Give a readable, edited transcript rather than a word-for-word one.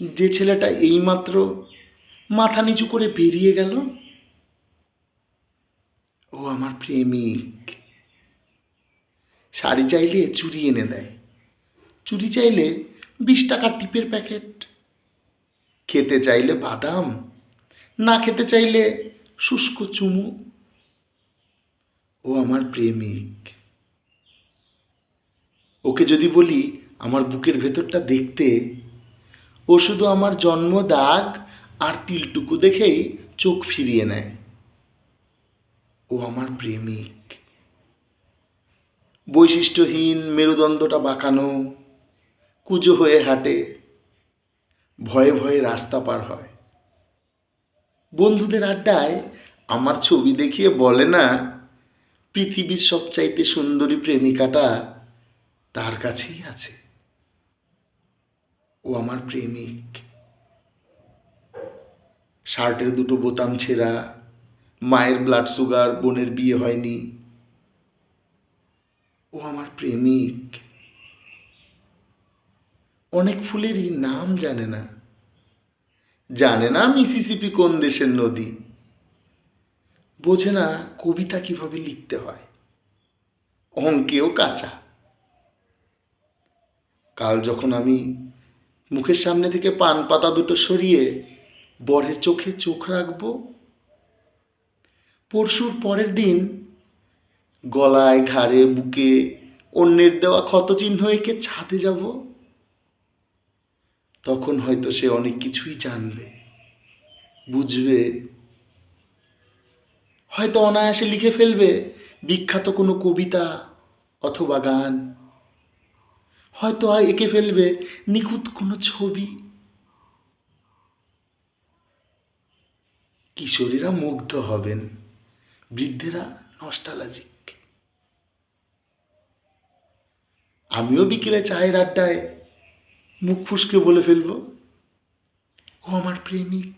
যে ছেলেটা এইমাত্র মাথা নিচু করে বেরিয়ে গেল, ও আমার প্রেমিক। শাড়ি চাইলে চুড়ি এনে দেয়, চুড়ি চাইলে 20 টাকার টিপের প্যাকেট, খেতে চাইলে বাদাম, না খেতে চাইলে শুষ্ক চুমু। ও আমার প্রেমিক। ওকে যদি বলি আমার বুকের ভেতরটা দেখতে, ও শুধু আমার জন্ম দাগ আর তিলটুকু দেখেই চোখ ফিরিয়ে নেয়। ও আমার প্রেমিক। বৈশিষ্ট্যহীন মেরুদণ্ডটা বাঁকানো, কুঁজো হয়ে হাঁটে, ভয়ে ভয়ে রাস্তা পার হয়। বন্ধুদের আড্ডায় আমার ছবি দেখিয়ে বলে না, পৃথিবীর সবচাইতে সুন্দরী প্রেমিকাটা তার কাছেই আছে। ও আমার প্রেমিক। শার্টের দুটো বোতাম ছেঁড়া, মায়ের ব্লাড সুগার, বোনের বিয়ে হয়নি। ও আমার প্রেমিক। অনেক ফুলেরই নাম জানে না, জানে না মিসিসিপি কোন দেশের নদী, বোঝে না কবিতা কিভাবে লিখতে হয়, অঙ্কেও কাঁচা। কাল যখন আমি মুখের সামনে থেকে পান পাতা দুটো সরিয়ে বরের চোখে চোখ রাখবো, পরশুর পরের দিন গলায়, ঘাড়ে, বুকে অন্যের দেওয়া ক্ষতচিহ্ন এঁকে ছাদে যাব, তখন হয়তো সে অনেক কিছুই জানবে, বুঝবে, হয়তো অনায়াসে লিখে ফেলবে বিখ্যাত কোনো কবিতা অথবা গান, হয়তো এঁকে ফেলবে নিখুঁত কোনো ছবি। কিশোরীরা মুগ্ধ হবেন, বৃদ্ধেরা নস্টালজিক। আমিও বিকেলে চায়ের আড্ডায় মুখ ফুসকে বলে ফেলবো, ও আমার প্রেমিক।